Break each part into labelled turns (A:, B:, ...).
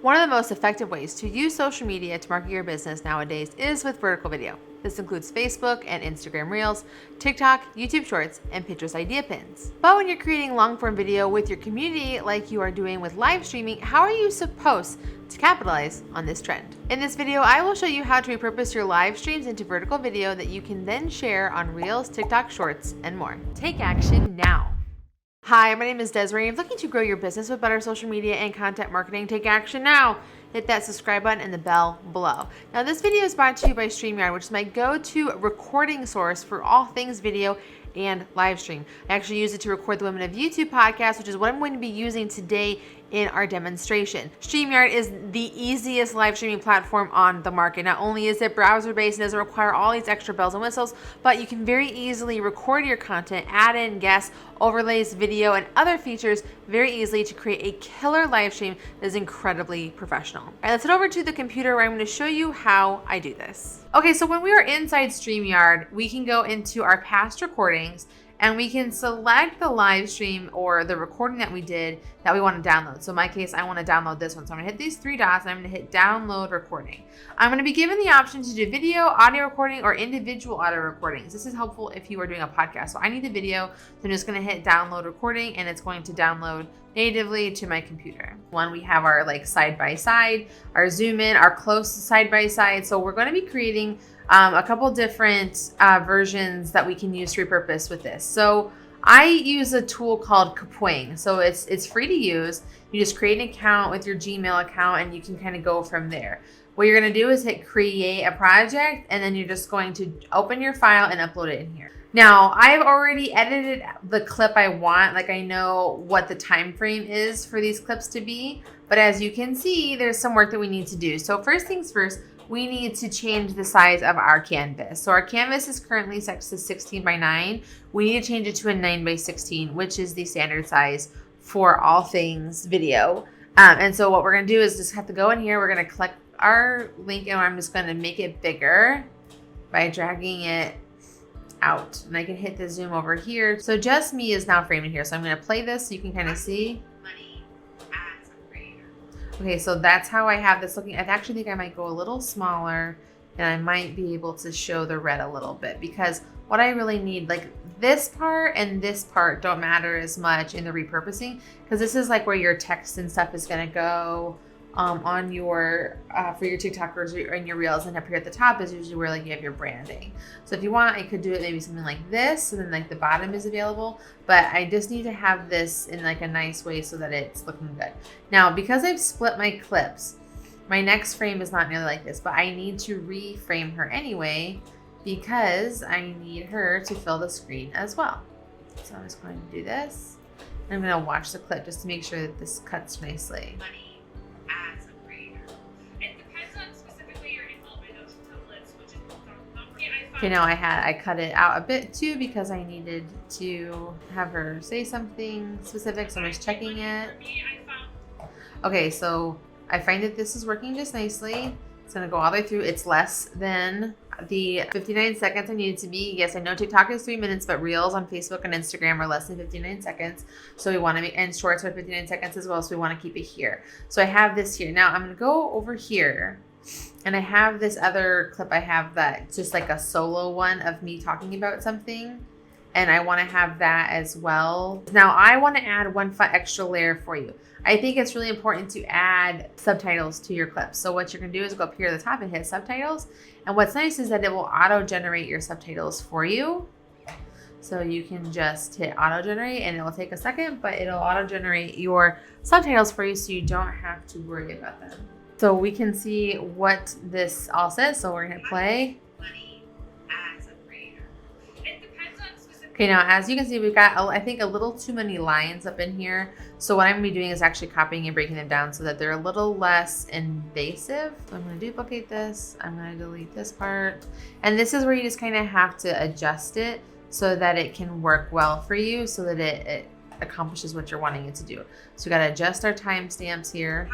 A: One of the most effective ways to use social media to market your business nowadays is with vertical video. This includes Facebook and Instagram Reels, TikTok, YouTube Shorts, and Pinterest Idea Pins. But when you're creating long-form video with your community like you are doing with live streaming, how are you supposed to capitalize on this trend? In this video, I will show you how to repurpose your live streams into vertical video that you can then share on Reels, TikTok Shorts, and more. Take action now. Hi, my name is Desiree. If you're looking to grow your business with better social media and content marketing, take action now. Hit that subscribe button and the bell below. Now, this video is brought to you by Streamyard, which is my go-to recording source for all things video and live stream. I actually use it to record the Women of YouTube podcast, which is what I'm going to be using today in our demonstration. Streamyard is the easiest live streaming platform on the market. Not only is it browser-based and doesn't require all these extra bells and whistles, but you can very easily record your content, add in guests, overlays, video, and other features very easily to create a killer live stream that is incredibly professional. All right, let's head over to the computer where I'm going to show you how I do this. Okay, so when we are inside Streamyard, we can go into our past recordings and we can select the live stream or the recording that we did that we want to download. So in my case, I want to download this one. So I'm gonna hit these three dots and I'm gonna hit download recording. I'm gonna be given the option to do video, audio recording, or individual audio recordings. This is helpful if you are doing a podcast. So I need the video, so I'm just gonna hit download recording and it's going to download natively to my computer. One, we have our like side by side, our zoom in, our close side by side. So we're gonna be creating a couple different versions that we can use to repurpose with this. So I use a tool called Kapwing. So it's free to use. You just create an account with your Gmail account and you can kind of go from there. What you're gonna do is hit create a project and then you're just going to open your file and upload it in here. Now, I've already edited the clip I want, like I know what the time frame is for these clips to be, but as you can see, there's some work that we need to do. So first things first, we need to change the size of our canvas. So our canvas is currently set to 16 by 9. We need to change it to a 9 by 16, which is the standard size for all things video. And so what we're gonna do is just have to go in here. We're gonna click our link and I'm just gonna make it bigger by dragging it out. And I can hit the zoom over here. So just me is now framed in here. So I'm gonna play this so you can kind of see. Okay, so that's how I have this looking. I actually think I might go a little smaller and I might be able to show the red a little bit because what I really need, like this part and this part don't matter as much in the repurposing because this is like where your text and stuff is gonna go on your, for your TikTokers or in your Reels, and up here at the top is usually where like you have your branding. So if you want, I could do it maybe something like this and then like the bottom is available, but I just need to have this in like a nice way so that it's looking good. Now, because I've split my clips, my next frame is not nearly like this, but I need to reframe her anyway because I need her to fill the screen as well. So I'm just going to do this. I'm going to watch the clip just to make sure that this cuts nicely. Okay, now I cut it out a bit too because I needed to have her say something specific, so I'm just checking it. Okay, so I find that this is working just nicely. It's gonna go all the way through. It's less than the 59 seconds I need it to be. Yes, I know TikTok is 3 minutes, but Reels on Facebook and Instagram are less than 59 seconds. So we wanna make, and Shorts are 59 seconds as well, so we wanna keep it here. So I have this here. Now I'm gonna go over here. And I have this other clip I have that's just like a solo one of me talking about something. And I want to have that as well. Now I want to add one extra layer for you. I think it's really important to add subtitles to your clips. So what you're going to do is go up here at the top and hit subtitles. And what's nice is that it will auto-generate your subtitles for you. So you can just hit auto-generate and it will take a second, but it'll auto-generate your subtitles for you so you don't have to worry about them. So we can see what this all says. So we're gonna hit play. Okay, now as you can see, we've got, I think, a little too many lines up in here. So what I'm gonna be doing is actually copying and breaking them down so that they're a little less invasive. So I'm gonna duplicate this. I'm gonna delete this part. And this is where you just kind of have to adjust it so that it can work well for you so that it accomplishes what you're wanting it to do. So we gotta adjust our timestamps here.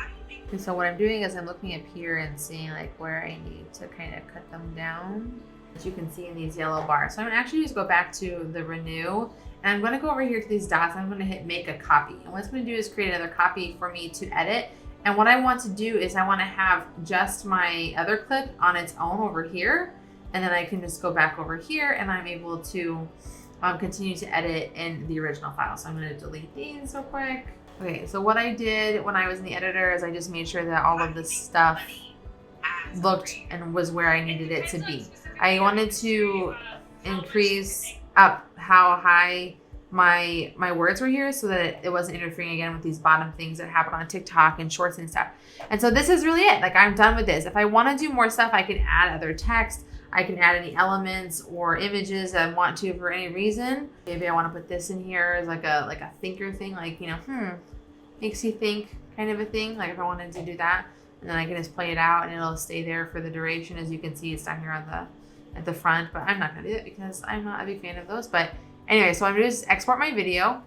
A: And so what I'm doing is I'm looking up here and seeing like where I need to kind of cut them down. As you can see in these yellow bars. So I'm gonna actually just go back to the renew and I'm gonna go over here to these dots and I'm gonna hit make a copy. And what it's gonna do is create another copy for me to edit And what I want to do is I want to have just my other clip on its own over here. And then I can just go back over here and I'm able to continue to edit in the original file. So I'm going to delete these real quick. Okay, so what I did when I was in the editor is I just made sure that all of this stuff looked and was where I needed it to be. I wanted to increase up how high my words were here so that it wasn't interfering again with these bottom things that happen on TikTok and shorts and stuff. And so this is really it. Like, I'm done with this. If I want to do more stuff, I can add other text. I can add any elements or images that I want to for any reason. Maybe I want to put this in here as like a thinker thing, like, you know, makes you think kind of a thing. Like if I wanted to do that, and then I can just play it out and it'll stay there for the duration. As you can see, it's down here on at the front, but I'm not gonna do it because I'm not a big fan of those. But anyway, so I'm gonna just export my video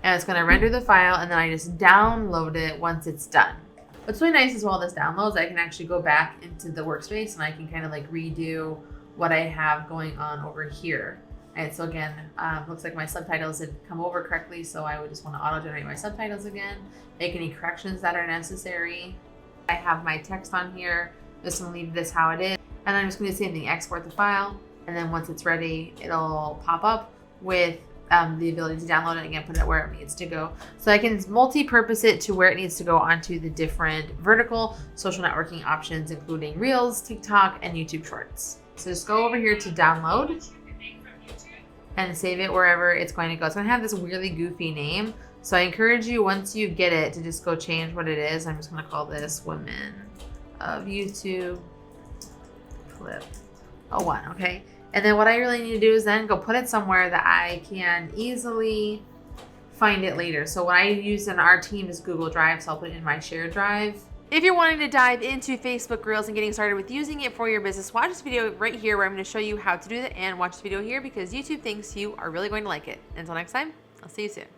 A: and it's gonna render the file, and then I just download it once it's done. What's really nice is while this downloads, I can actually go back into the workspace and I can kind of like redo what I have going on over here. And so again, looks like my subtitles had come over correctly, so I would just want to auto-generate my subtitles again, make any corrections that are necessary. I have my text on here, just gonna leave this how it is. And I'm just gonna do the same thing, export the file, and then once it's ready, it'll pop up with the ability to download it and again, put it where it needs to go. So I can multi-purpose it to where it needs to go onto the different vertical social networking options, including Reels, TikTok, and YouTube Shorts. So just go over here to download and save it wherever it's going to go. It's going to have this weirdly goofy name. So I encourage you, once you get it, to just go change what it is. I'm just going to call this Women of YouTube Clip 01, okay? And then what I really need to do is then go put it somewhere that I can easily find it later. So what I use in our team is Google Drive, so I'll put it in my shared drive. If you're wanting to dive into Facebook Reels and getting started with using it for your business, watch this video right here where I'm going to show you how to do that, and watch this video here because YouTube thinks you are really going to like it. Until next time, I'll see you soon.